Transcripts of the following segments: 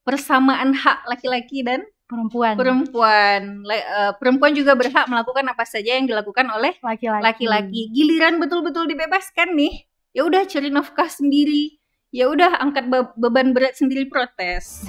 persamaan hak laki-laki dan perempuan. Perempuan juga berhak melakukan apa saja yang dilakukan oleh Laki-laki. Giliran betul-betul dibebaskan nih, ya udah cari nafkah sendiri, ya udah angkat beban berat sendiri, protes.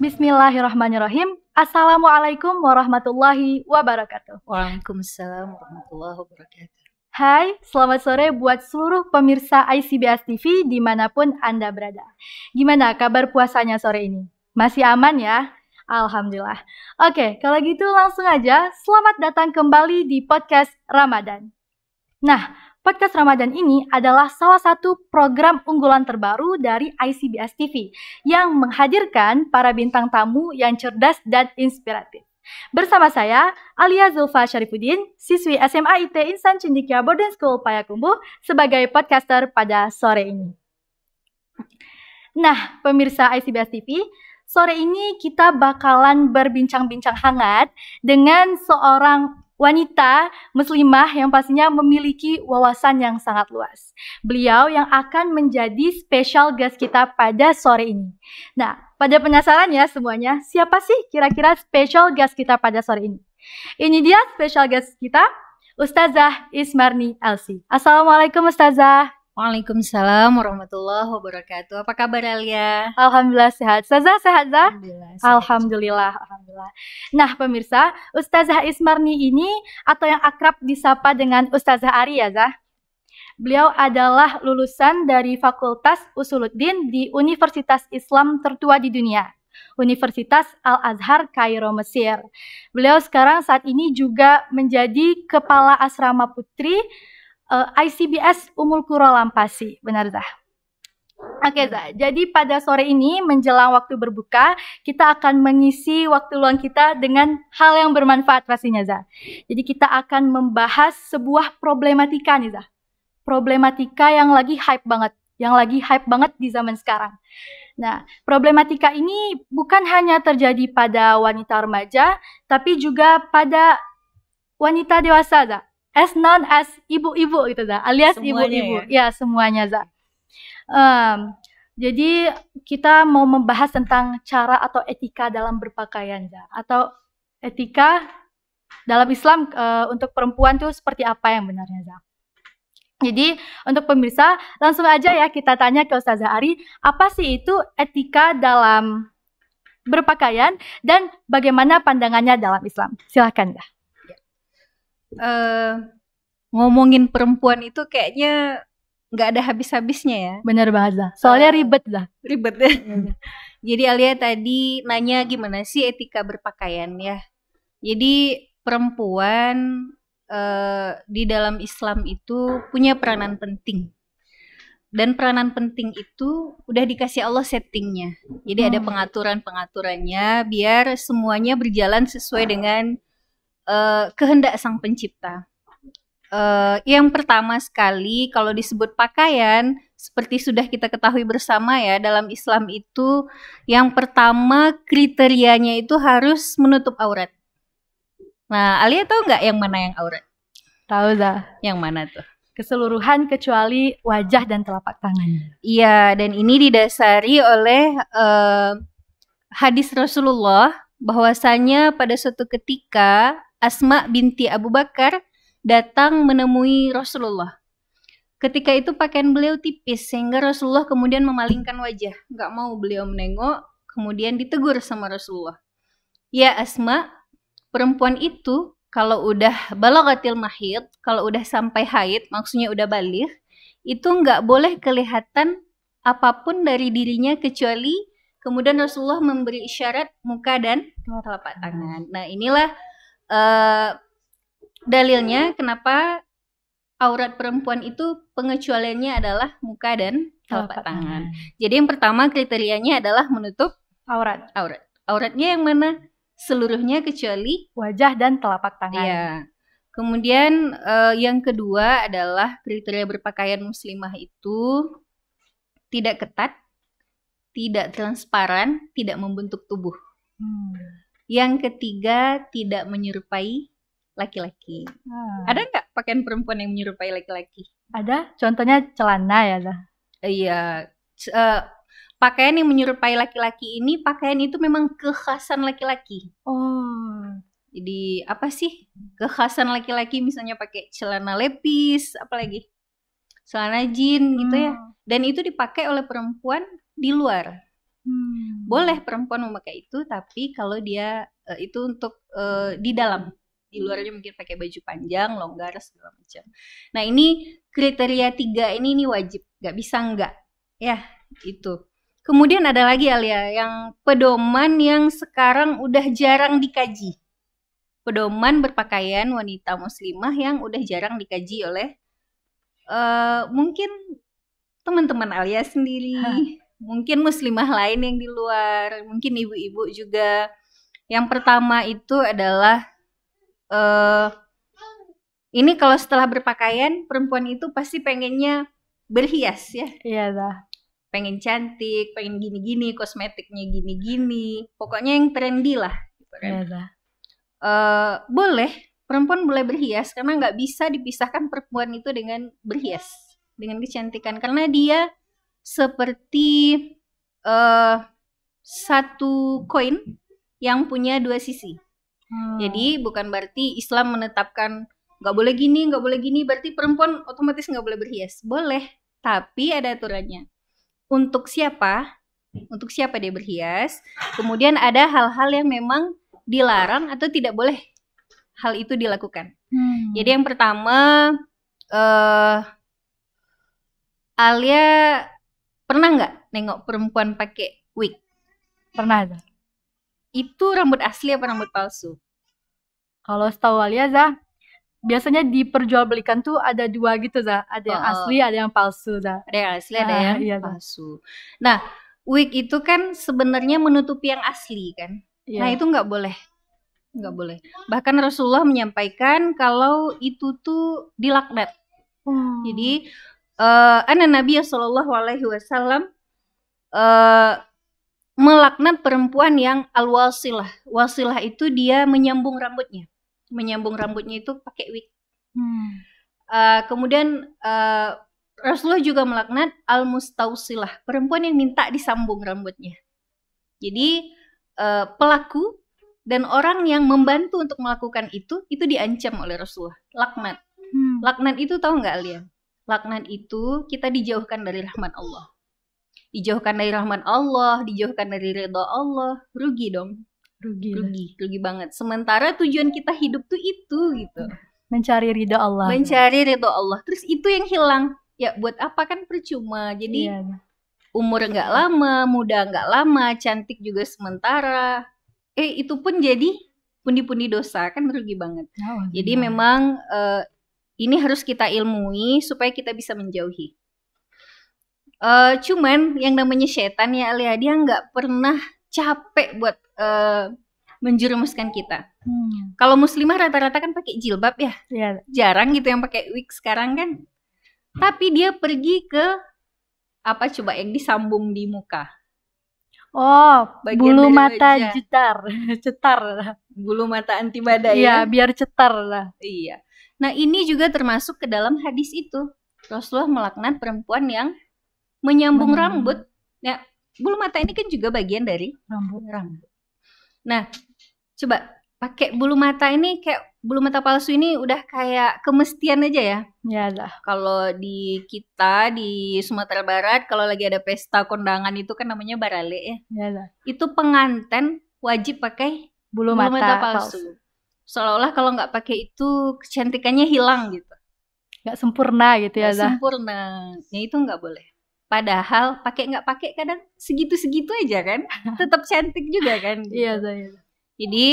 Bismillahirrahmanirrahim. Assalamualaikum warahmatullahi wabarakatuh. Waalaikumsalam warahmatullahi wabarakatuh. Hai, selamat sore buat seluruh pemirsa ICBS TV dimanapun Anda berada. Gimana kabar puasanya sore ini? Masih aman ya? Alhamdulillah. Oke, kalau gitu langsung aja selamat datang kembali di podcast Ramadan. Nah, podcast Ramadan ini adalah salah satu program unggulan terbaru dari ICBS TV yang menghadirkan para bintang tamu yang cerdas dan inspiratif. Bersama saya, Alia Zulfa Syarifuddin, siswi SMA IT Insan Cendekia Boarding School Payakumbuh sebagai podcaster pada sore ini. Nah, pemirsa ICBS TV, sore ini kita bakalan berbincang-bincang hangat dengan seorang wanita muslimah yang pastinya memiliki wawasan yang sangat luas. Beliau yang akan menjadi special guest kita pada sore ini. Nah, pada penasaran ya semuanya, siapa sih kira-kira special guest kita pada sore ini? Ini dia special guest kita, Ustazah Ismarni Elsi. Assalamualaikum Ustazah. Waalaikumsalam warahmatullahi wabarakatuh. Apa kabar Alia? Alhamdulillah sehat. Ustazah sehat, Zah? Alhamdulillah. Alhamdulillah. Nah, pemirsa, Ustazah Ismarni ini atau yang akrab disapa dengan Ustazah Ari ya, Zah? Beliau adalah lulusan dari Fakultas Usuluddin di Universitas Islam tertua di dunia, Universitas Al-Azhar Kairo, Mesir. Beliau sekarang saat ini juga menjadi Kepala Asrama Putri ICBS Ummul Qura Lampasi, benar Zah? Oke Zah, jadi pada sore ini menjelang waktu berbuka, kita akan mengisi waktu luang kita dengan hal yang bermanfaat pastinya Zah. Jadi kita akan membahas sebuah problematika nih Zah. Problematika yang lagi hype banget di zaman sekarang. Nah, problematika ini bukan hanya terjadi pada wanita remaja, tapi juga pada wanita dewasa Zah. As known as ibu-ibu gitu Zah, alias ibu-ibu. Ya, semuanya Zah. Jadi kita mau membahas tentang cara atau etika dalam berpakaian Zah, atau etika dalam Islam untuk perempuan tuh seperti apa yang benarnya Zah. Jadi untuk pemirsa langsung aja ya kita tanya ke Ustazah Ari, apa sih itu etika dalam berpakaian dan bagaimana pandangannya dalam Islam? Silakan Zah. Ngomongin perempuan itu kayaknya nggak ada habis-habisnya ya. Bener banget Zah. Soalnya ribet Zah. Ribet ya. Jadi Alia tadi nanya gimana sih etika berpakaian ya. Jadi perempuan di dalam Islam itu punya peranan penting. Dan peranan penting itu udah dikasih Allah settingnya. Jadi ada pengaturan-pengaturannya biar semuanya berjalan sesuai dengan kehendak Sang Pencipta. Yang pertama sekali kalau disebut pakaian, seperti sudah kita ketahui bersama ya, dalam Islam itu yang pertama kriterianya itu harus menutup aurat. Nah, Alia tahu nggak yang mana yang aurat? Tahu Zah. Yang mana tuh? Keseluruhan kecuali wajah dan telapak tangan. Iya, dan ini didasari oleh hadis Rasulullah bahwasanya pada suatu ketika Asma binti Abu Bakar datang menemui Rasulullah. Ketika itu pakaian beliau tipis sehingga Rasulullah kemudian memalingkan wajah, nggak mau beliau menengok, kemudian ditegur sama Rasulullah. Ya Asma, perempuan itu kalau udah balaghatil mahid, kalau udah sampai haid, maksudnya udah baligh, itu nggak boleh kelihatan apapun dari dirinya kecuali kemudian Rasulullah memberi isyarat muka dan telapak tangan. Nah inilah dalilnya kenapa aurat perempuan itu pengecualiannya adalah muka dan telapak tangan. Jadi yang pertama kriterianya adalah menutup aurat. Auratnya yang mana? Seluruhnya kecuali wajah dan telapak tangan. Iya. Kemudian yang kedua adalah kriteria berpakaian muslimah itu tidak ketat, tidak transparan, tidak membentuk tubuh. Yang ketiga, tidak menyerupai laki-laki. Ada nggak pakaian perempuan yang menyerupai laki-laki? Ada, contohnya celana ya, Zah? Iya, pakaian yang menyerupai laki-laki ini, pakaian itu memang kekhasan laki-laki. Jadi apa sih kekhasan laki-laki? Misalnya pakai celana lepis, apalagi celana jean gitu ya. Dan itu dipakai oleh perempuan di luar. Boleh perempuan memakai itu, tapi kalau dia itu untuk di dalam. Di luarnya mungkin pakai baju panjang, longgar, segala macam. Nah ini kriteria 3 ini wajib, gak bisa enggak. Ya itu. Kemudian ada lagi Alia, yang pedoman yang sekarang udah jarang dikaji. Pedoman berpakaian wanita muslimah yang udah jarang dikaji oleh mungkin teman-teman Alia sendiri, mungkin muslimah lain yang di luar, mungkin ibu-ibu juga. Yang pertama itu adalah ini kalau setelah berpakaian, perempuan itu pasti pengennya berhias ya. Iya Zah. Pengen cantik, pengen gini-gini, kosmetiknya gini-gini, pokoknya yang trendy lah gitu kan. Iya Zah. Boleh, perempuan boleh berhias, karena nggak bisa dipisahkan perempuan itu dengan berhias, dengan kecantikan, karena dia seperti satu koin yang punya 2 sisi. Jadi bukan berarti Islam menetapkan nggak boleh gini, berarti perempuan otomatis nggak boleh berhias. Boleh, tapi ada aturannya. Untuk siapa? Untuk siapa dia berhias? Kemudian ada hal-hal yang memang dilarang atau tidak boleh hal itu dilakukan. Jadi yang pertama, Alia pernah nggak nengok perempuan pakai wig? Pernah Zah. Itu rambut asli apa rambut palsu? Kalau setahu Alia Zah, biasanya diperjualbelikan tuh ada 2 gitu Zah. Ada yang asli, ada yang palsu Zah. Ada yang asli, ada yang palsu. Nah, wig itu kan sebenarnya menutupi yang asli kan. Nah itu nggak boleh. Nggak boleh. Bahkan Rasulullah menyampaikan kalau itu tuh dilaknat. Jadi Nabi Sallallahu Alaihi Wasallam melaknat perempuan yang al-wasilah. Wasilah itu dia menyambung rambutnya. Menyambung rambutnya itu pakai wig. Kemudian Rasulullah juga melaknat al-mustausilah, perempuan yang minta disambung rambutnya. Jadi pelaku dan orang yang membantu untuk melakukan itu diancam oleh Rasulullah. Laknat. Laknat itu tahu nggak Alia? Laknat itu kita dijauhkan dari rahmat Allah. Dijauhkan dari rahmat Allah, dijauhkan dari ridha Allah, rugi dong. Rugi banget. Sementara tujuan kita hidup tuh itu gitu. Mencari ridha Allah. Mencari ridha Allah. Terus itu yang hilang. Ya buat apa kan percuma. Jadi umur nggak lama, muda nggak lama, cantik juga sementara. Itu pun jadi pundi-pundi dosa, kan rugi banget. Jadi memang ini harus kita ilmui supaya kita bisa menjauhi. Cuman yang namanya setan ya Alia, dia nggak pernah capek buat menjerumuskan kita. Kalau muslimah rata-rata kan pakai jilbab ya. Jarang gitu yang pakai wig sekarang kan. Tapi dia pergi ke apa coba yang disambung di muka. Bulu mata cetar. Bulu mata anti badai. Iya, biar cetar lah. Iya. Nah, ini juga termasuk ke dalam hadis itu. Rasulullah melaknat perempuan yang menyambung rambut. Nah, bulu mata ini kan juga bagian dari rambut. Nah, coba pakai bulu mata ini, kayak bulu mata palsu ini udah kayak kemestian aja ya. Ya lah. Kalau di kita di Sumatera Barat, kalau lagi ada pesta kondangan itu kan namanya barale ya. Ya lah. Itu pengantin wajib pakai bulu mata palsu. Seolah-olah kalau nggak pakai itu kecantikannya hilang gitu. Nggak sempurna gitu ya. Nggak sempurna. Ya itu nggak boleh. Padahal pakai nggak pakai kadang segitu-segitu aja kan, tetap cantik juga kan. Gitu. Iya. Jadi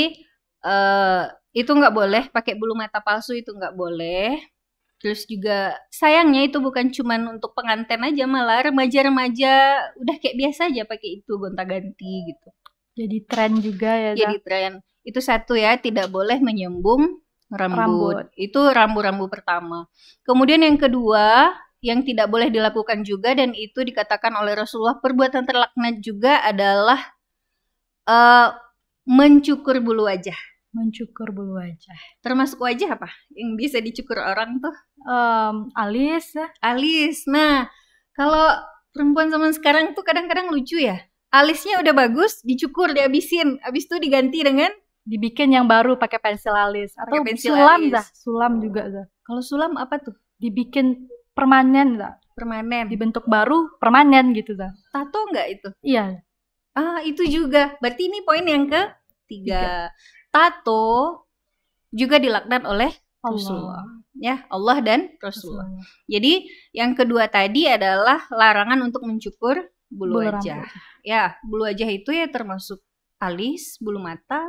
itu nggak boleh, pakai bulu mata palsu itu nggak boleh. Terus juga sayangnya itu bukan cuman untuk pengantin aja, malah remaja-remaja udah kayak biasa aja pakai itu gonta-ganti gitu. Jadi tren juga ya. Jadi tren. Itu satu ya, tidak boleh menyambung rambut. Itu rambu-rambu pertama. Kemudian yang kedua, yang tidak boleh dilakukan juga, dan itu dikatakan oleh Rasulullah perbuatan terlaknat juga adalah mencukur bulu wajah. Mencukur bulu wajah. Termasuk wajah apa yang bisa dicukur orang tuh? Alis. Alis. Nah, kalau perempuan zaman sekarang tuh kadang-kadang lucu ya. Alisnya udah bagus, dicukur, dihabisin. Habis itu diganti dengan dibikin yang baru pakai pensil alis atau pensil sulam alis. Dah. Sulam juga dah. Kalau sulam apa tuh? Dibikin permanen dah. Permanen. Dibentuk baru permanen gitu dah. Tato enggak itu? Iya. Itu juga. Berarti ini poin yang ketiga. Tato juga dilaknat oleh Rasulullah. Ya, Allah dan Rasulullah. Jadi yang kedua tadi adalah larangan untuk mencukur bulu wajah. Ya, bulu wajah itu ya termasuk alis, bulu mata,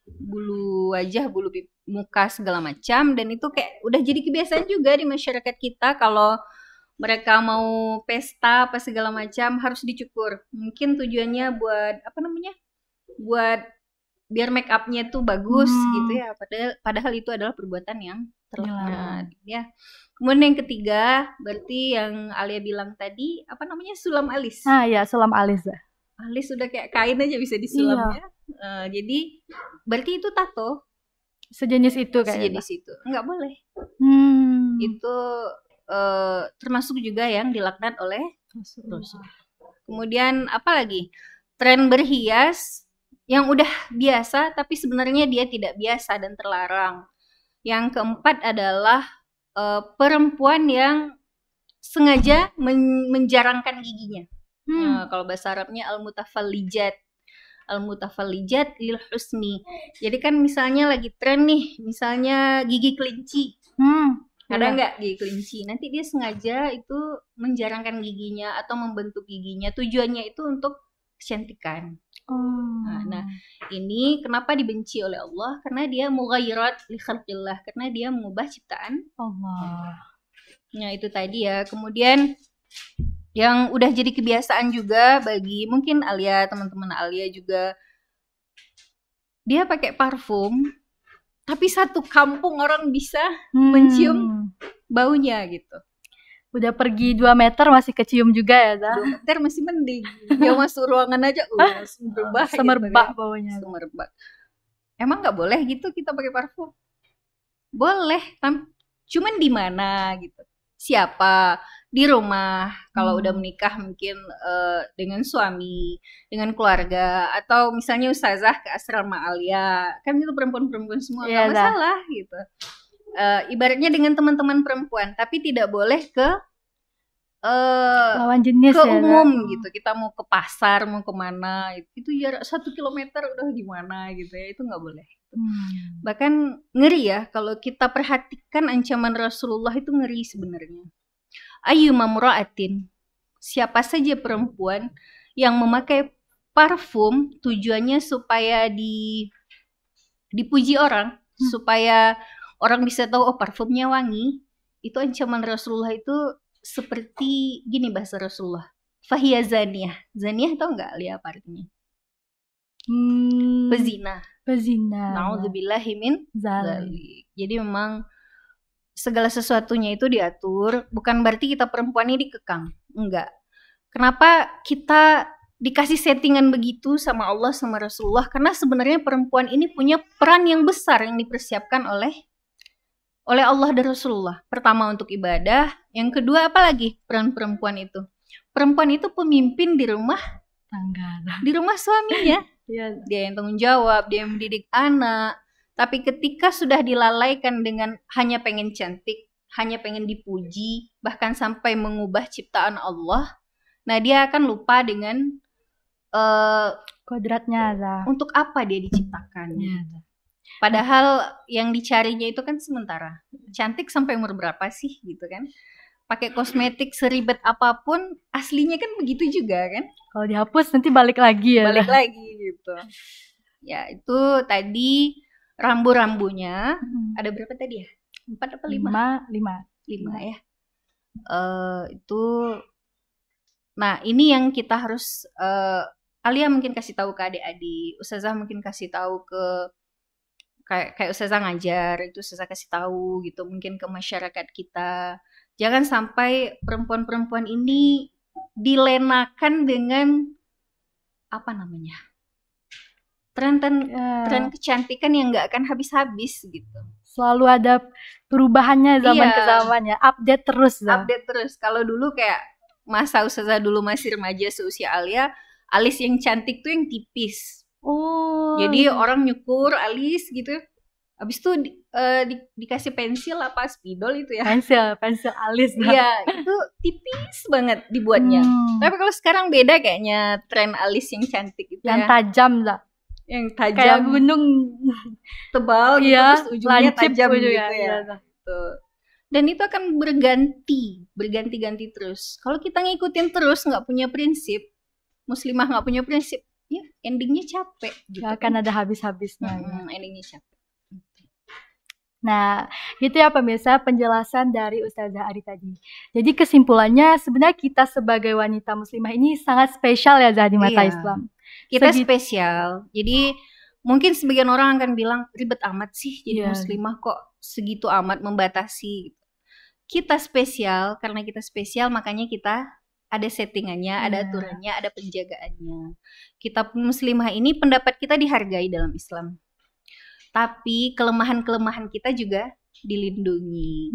bulu wajah, bulu muka segala macam, dan itu kayak udah jadi kebiasaan juga di masyarakat kita kalau mereka mau pesta apa segala macam harus dicukur. Mungkin tujuannya buat buat biar make up-nya tuh bagus gitu ya. Padahal itu adalah perbuatan yang terlaknat ya. Kemudian yang ketiga, berarti yang Alia bilang tadi sulam alis. Ya, sulam alis dah. Alis udah kayak kain aja bisa disulam ya. Jadi berarti itu tato. Sejenis itu kayaknya. Sejenis itu. Enggak boleh. Itu termasuk juga yang dilaknat oleh Rasul. Kemudian apa lagi? Tren berhias yang udah biasa tapi sebenarnya dia tidak biasa dan terlarang. Yang keempat adalah perempuan yang sengaja menjarangkan giginya. Kalau bahasa Arabnya al-mutafallijat lil husni. Jadi kan misalnya lagi tren nih, misalnya gigi kelinci. Ada nggak gigi kelinci? Nanti dia sengaja itu menjarangkan giginya atau membentuk giginya. Tujuannya itu untuk kecantikan. Nah, ini kenapa dibenci oleh Allah? Karena dia mughayyirat li khalqillah, karena dia mengubah ciptaan Allah. Nah, itu tadi ya. Kemudian yang udah jadi kebiasaan juga bagi mungkin Alia, teman-teman Alia juga, dia pakai parfum, tapi satu kampung orang bisa mencium baunya gitu. Udah pergi 2 meter masih kecium juga ya, Zah? 2 meter masih mending. Dia masuk ruangan aja, semerbak gitu, baunya. Semerbak. Emang nggak boleh gitu kita pakai parfum? Boleh, cuman di mana gitu? Siapa? Di rumah. Kalau udah menikah mungkin dengan suami, dengan keluarga, atau misalnya ustazah ke asrama Alia, kan itu perempuan-perempuan semua, nggak masalah gitu. Ibaratnya dengan teman-teman perempuan, tapi tidak boleh ke lawan jenis ke umum gitu. Kita mau ke pasar, mau kemana, itu jarak 1 kilometer udah gimana gitu ya, itu nggak boleh. Bahkan ngeri ya kalau kita perhatikan ancaman Rasulullah itu ngeri sebenarnya. Ayyuma mura'atin, siapa saja perempuan yang memakai parfum tujuannya supaya dipuji orang, supaya orang bisa tahu parfumnya wangi, itu ancaman Rasulullah itu seperti gini bahasa Rasulullah. Fahiya zaniyah. Zaniyah tahu nggak Lia apa artinya? Pezina. Na'udzubillahi min dzalik. Jadi memang segala sesuatunya itu diatur, bukan berarti kita perempuan ini dikekang. Enggak. Kenapa kita dikasih settingan begitu sama Allah sama Rasulullah? Karena sebenarnya perempuan ini punya peran yang besar yang dipersiapkan oleh Allah dan Rasulullah. Pertama untuk ibadah, yang kedua apa lagi peran perempuan itu? Perempuan itu pemimpin di rumah tangga, di rumah suaminya. Dia yang tanggung jawab, dia yang mendidik anak. Tapi ketika sudah dilalaikan dengan hanya pengen cantik, hanya pengen dipuji, bahkan sampai mengubah ciptaan Allah, nah dia akan lupa dengan kodratnya. Untuk apa dia diciptakan? Padahal yang dicarinya itu kan sementara. Cantik sampai umur berapa sih gitu kan? Pakai kosmetik seribet apapun, aslinya kan begitu juga kan? Kalau dihapus nanti balik lagi ya. Balik lagi gitu. Ya itu tadi rambu-rambunya. Ada berapa tadi ya? 4 apa 5? 5 ya. Itu. Nah ini yang kita harus Alia mungkin kasih tahu ke adik-adik, Ustazah mungkin kasih tahu ke kayak Ustazah ngajar, itu Ustazah kasih tahu gitu mungkin ke masyarakat kita. Jangan sampai perempuan-perempuan ini dilenakan dengan apa namanya? Tren kecantikan yang nggak akan habis-habis gitu. Selalu ada perubahannya zaman ke zaman ya, update terus. Update terus. Kalau dulu kayak masa Ustazah dulu masih remaja seusia Alia, alis yang cantik tuh yang tipis. Jadi orang nyukur alis gitu. Habis itu dikasih pensil apa spidol itu ya? Pensil alis. Iya, itu tipis banget dibuatnya. Tapi kalau sekarang beda kayaknya tren alis yang cantik itu yang tajam lah. Yang tajam. Kayak gunung tebal gitu, terus ujungnya tajam gitu ya. Dan itu akan berganti-ganti terus. Kalau kita ngikutin terus nggak punya prinsip, muslimah nggak punya prinsip, ya endingnya capek. Gitu. Gak akan ada habis-habisnya. Endingnya capek. Nah, itu ya pemirsa penjelasan dari Ustazah Ari tadi. Jadi kesimpulannya sebenarnya kita sebagai wanita muslimah ini sangat spesial ya Zah di mata Islam. Kita spesial. Jadi mungkin sebagian orang akan bilang ribet amat sih jadi muslimah kok segitu amat membatasi. Kita spesial karena kita spesial makanya kita ada settingannya, ada aturannya, ada penjagaannya. Kita muslimah ini pendapat kita dihargai dalam Islam. Tapi kelemahan-kelemahan kita juga dilindungi.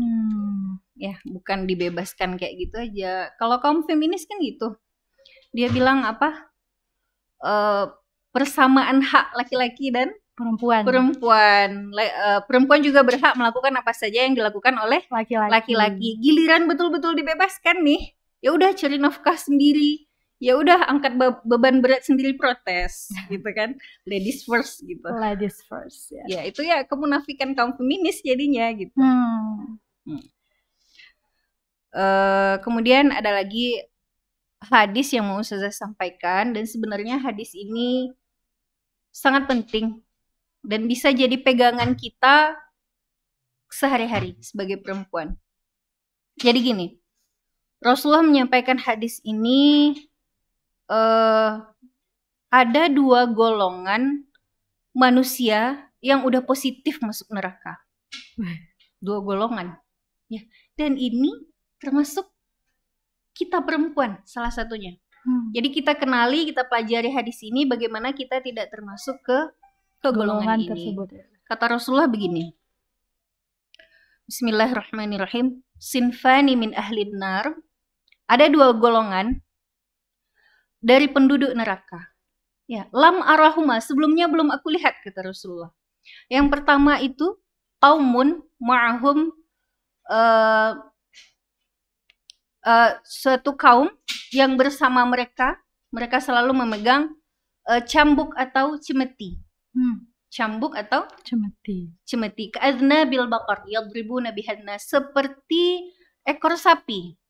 Ya, bukan dibebaskan kayak gitu aja. Kalau kaum feminis kan gitu. Dia bilang apa? Persamaan hak laki-laki dan perempuan. Perempuan juga berhak melakukan apa saja yang dilakukan oleh laki-laki. Giliran betul-betul dibebaskan nih, ya udah cari nafkah sendiri. Ya udah angkat beban berat sendiri, protes gitu kan, ladies first gitu. Ladies first ya itu ya kemunafikan kaum feminis jadinya gitu. Kemudian ada lagi hadis yang mau Ustazah sampaikan, dan sebenarnya hadis ini sangat penting dan bisa jadi pegangan kita sehari-hari sebagai perempuan. Jadi gini, Rasulullah menyampaikan hadis ini, ada 2 golongan manusia yang udah positif masuk neraka. 2 golongan. Ya, dan ini termasuk kita perempuan salah satunya. Jadi kita kenali, kita pelajari hadis ini bagaimana kita tidak termasuk ke golongan ini. Tersebut. Kata Rasulullah begini. Bismillahirrahmanirrahim. Sinfani min ahlin nar. Ada 2 golongan dari penduduk neraka. Ya, lam arahuma, sebelumnya belum aku lihat, kata Rasulullah. Yang pertama itu qaumun ma'ahum, suatu kaum yang bersama mereka selalu memegang cambuk atau cemeti. Cambuk atau cemeti. Ka'adna bil baqar yadribuna bihanna, seperti ekor sapi.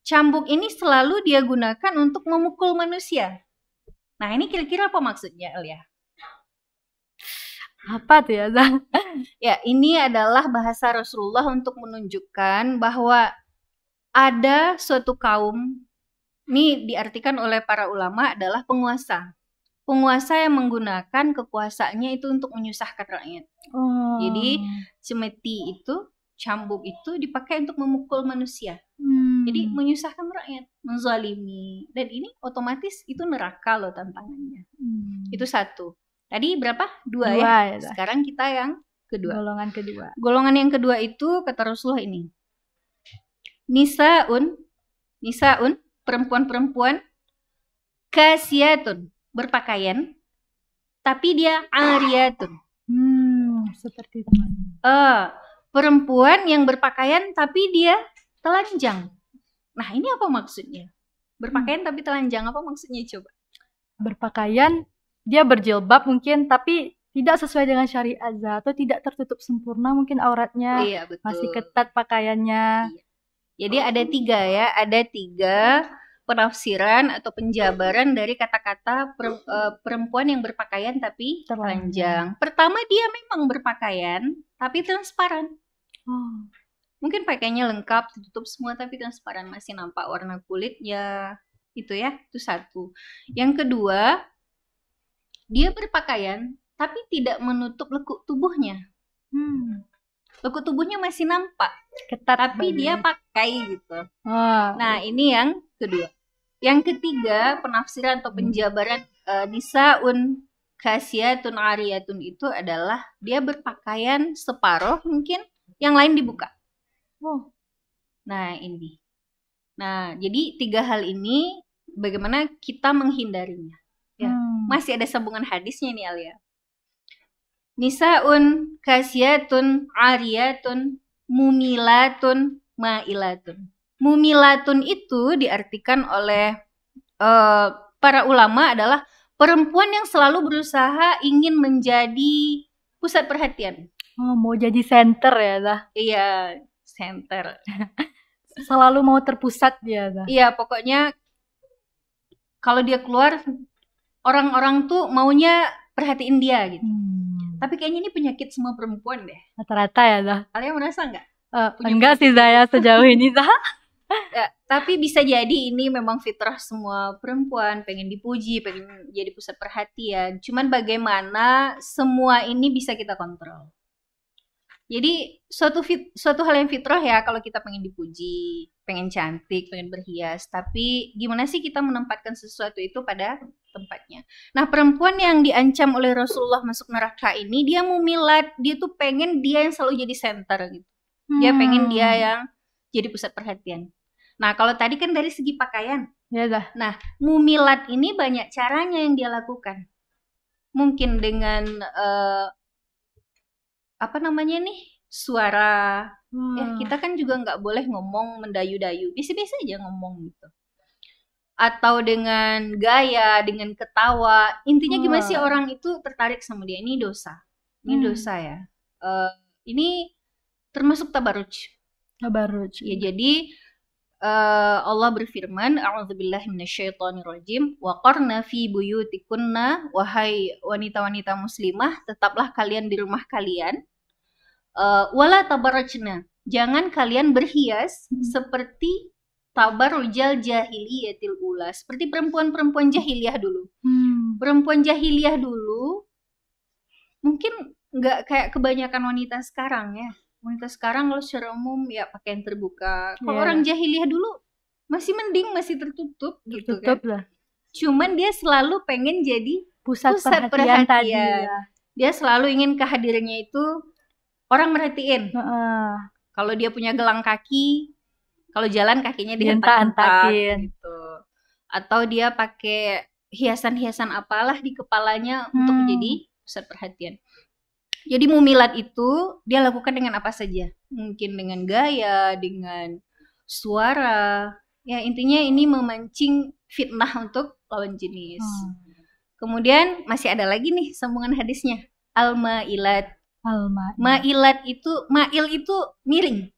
Cambuk ini selalu dia gunakan untuk memukul manusia. Nah, ini kira-kira apa maksudnya, Alia? Apa tuh ya, Zah? Ya, ini adalah bahasa Rasulullah untuk menunjukkan bahwa ada suatu kaum, ini diartikan oleh para ulama adalah penguasa. Penguasa yang menggunakan kekuasaannya itu untuk menyusahkan rakyat. Jadi, cemeti itu, cambuk itu dipakai untuk memukul manusia. Jadi menyusahkan rakyat, menzalimi, dan ini otomatis itu neraka loh tantangannya. Itu 1. Tadi berapa? 2 ya. Sekarang kita yang kedua. Golongan yang kedua itu kata Rasulullah ini. Nisaun, perempuan-perempuan, kasiyatun, berpakaian, tapi dia ariyatun. Seperti itu. Perempuan yang berpakaian tapi dia telanjang. Nah, ini apa maksudnya? Berpakaian tapi telanjang, apa maksudnya coba? Berpakaian, dia berjilbab mungkin, tapi tidak sesuai dengan syariat, atau tidak tertutup sempurna mungkin auratnya. Iya, betul. Masih ketat pakaiannya. Iya. Jadi ada 3 ya, ada 3 penafsiran atau penjabaran dari kata-kata perempuan yang berpakaian tapi telanjang. Pertama, dia memang berpakaian tapi transparan. Mungkin pakaiannya lengkap, tertutup semua tapi transparan, masih nampak warna kulitnya. Itu ya, itu 1. Yang kedua, dia berpakaian tapi tidak menutup lekuk tubuhnya. lekuk tubuhnya masih nampak, Ketat tapi dia pakai gitu. Oh, Nah, ini yang kedua. Yang ketiga, penafsiran atau penjabaran nisaun kasiyatun ariyatun itu adalah dia berpakaian separuh mungkin, yang lain dibuka. oh. Nah, ini. Nah, jadi 3 hal ini bagaimana kita menghindarinya. Ya. Masih ada sambungan hadisnya nih Alia. Nisaun kasiyatun ariyatun mumilatun ma'ilatun. Mumilatun itu diartikan oleh para ulama adalah perempuan yang selalu berusaha ingin menjadi pusat perhatian. Oh, mau jadi center ya, Zah? Iya, center. Selalu mau terpusat dia, Zah? Iya, pokoknya kalau dia keluar, orang-orang tuh maunya perhatiin dia gitu. Tapi kayaknya ini penyakit semua perempuan deh. Rata-rata ya, Zah? Kalian merasa nggak? Enggak sih, Zah, ya, sejauh ini, Zah. Ya, tapi bisa jadi ini memang fitrah semua perempuan, pengen dipuji, pengen jadi pusat perhatian. Cuman bagaimana semua ini bisa kita kontrol. Jadi suatu hal yang fitrah ya, kalau kita pengen dipuji, pengen cantik, pengen berhias. Tapi gimana sih kita menempatkan sesuatu itu pada tempatnya. Nah, perempuan yang diancam oleh Rasulullah masuk neraka ini, dia mumilat, dia tuh pengen dia yang selalu jadi center gitu. Dia pengen dia yang jadi pusat perhatian. Nah, kalau tadi kan dari segi pakaian. Ya, Zah. Nah, mumilat ini banyak caranya yang dia lakukan. Mungkin dengan suara. Ya, kita kan juga nggak boleh ngomong mendayu-dayu. Biasa-biasa aja ngomong gitu. Atau dengan gaya, dengan ketawa. Intinya gimana sih orang itu tertarik sama dia. Ini dosa. Ini dosa ya. Ini termasuk tabarruj. Tabarruj. Ya, jadi Allah berfirman, a'udzubillahi minasyaitonirrajim, wa qarna fi buyutikunna, wahai wanita-wanita muslimah, tetaplah kalian di rumah kalian, wala tabarrajna, jangan kalian berhias seperti tabarrujal jahiliyatil ula, seperti perempuan-perempuan jahiliyah dulu. Perempuan jahiliyah dulu mungkin nggak kayak kebanyakan wanita sekarang ya. Wanita sekarang kalau secara umum ya pakaian terbuka. Kalau orang jahiliyah dulu masih mending, masih tertutup gitu kan. Lah. Cuman dia selalu pengen jadi pusat perhatian tadi. Ya. Dia selalu ingin kehadirannya itu orang merhatiin. Kalau dia punya gelang kaki, kalau jalan kakinya dihentak-hentakin gitu. Atau dia pakai hiasan-hiasan apalah di kepalanya untuk menjadi pusat perhatian. Jadi mumilat itu dia lakukan dengan apa saja. Mungkin dengan gaya, dengan suara. Ya, intinya ini memancing fitnah untuk lawan jenis. Kemudian masih ada lagi nih sambungan hadisnya. Al-ma'ilat. Ma'ilat itu, ma'il itu miring.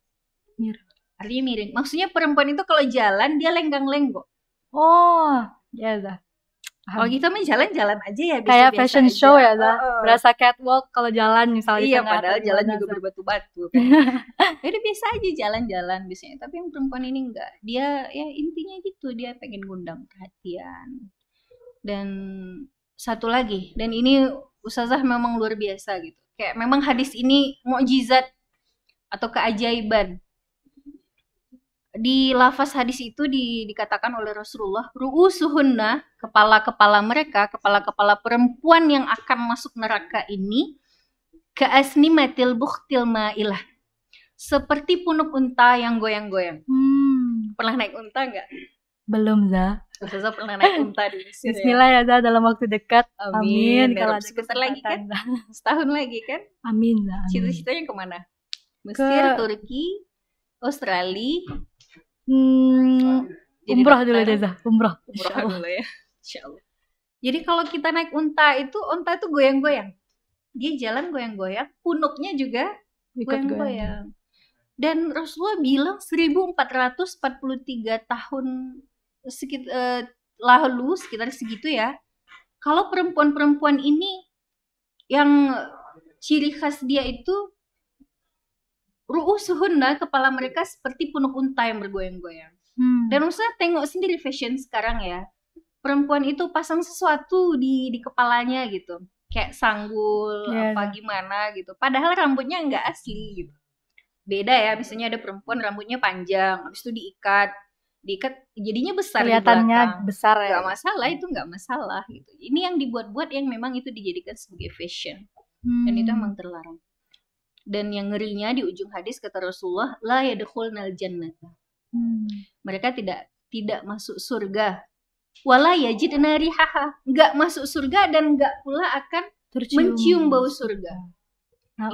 Artinya miring. Maksudnya perempuan itu kalau jalan dia lenggang-lenggok. Oh, ya dah. Kalau kita mah jalan-jalan aja ya, kayak fashion aja. Show ya, berasa catwalk kalau jalan misalnya. Iya, padahal jalan juga berbatu-batu kan. Jadi biasa aja jalan-jalan biasanya. Tapi yang perempuan ini enggak. Dia ya intinya gitu, dia pengen ngundang perhatian. Dan satu lagi, dan ini Ustazah memang luar biasa gitu. Kayak memang hadis ini mukjizat atau keajaiban. Di lafaz hadis itu dikatakan oleh Rasulullah, ru'usuhunna, kepala-kepala mereka, kepala-kepala perempuan yang akan masuk neraka ini, ka'asnimatil bukhtil ma'ilah, seperti punuk unta yang goyang-goyang. Pernah naik unta nggak? Belum, Zah. Ustazah pernah naik unta di Mesir. Bismillah ya, Zah, dalam waktu dekat. Amin. Kalau sebentar lagi kan, setahun lagi kan. Amin, Zah. Cita-citanya kemana? Mesir, Turki, Australia. Umrah dulu deh, Zah. Umrah dulu ya. Insyaallah. Jadi kalau kita naik unta itu goyang-goyang. Dia jalan goyang-goyang, punuknya juga goyang-goyang. Dan Rasulullah bilang 1443 tahun lalu, sekitar segitu ya. Kalau perempuan-perempuan ini yang ciri khas dia itu ru'usuhunna, kepala mereka seperti punuk unta yang bergoyang-goyang. Dan Ustaz tengok sendiri fashion sekarang ya. Perempuan itu pasang sesuatu di kepalanya gitu. Kayak sanggul, apa gimana gitu. Padahal rambutnya enggak asli gitu. beda ya, misalnya ada perempuan rambutnya panjang, habis itu diikat jadinya besar di Kelihatannya belakang. besar ya. Gak masalah, itu gak masalah gitu. Ini yang dibuat-buat yang memang itu dijadikan sebagai fashion. Dan itu emang terlarang. Dan yang ngerinya di ujung hadis kata Rasulullah, la yadkhulnal jannata. Mereka tidak masuk surga. Wala yajidna rihaha. Enggak masuk surga dan enggak pula akan mencium bau surga.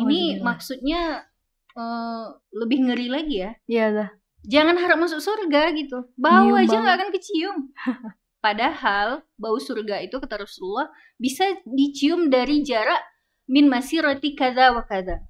Ini maksudnya lebih ngeri lagi ya. Iya dah. Jangan harap masuk surga gitu. Bau aja enggak akan kecium. Padahal bau surga itu kata Rasulullah bisa dicium dari jarak min masirati kadza wa kadza.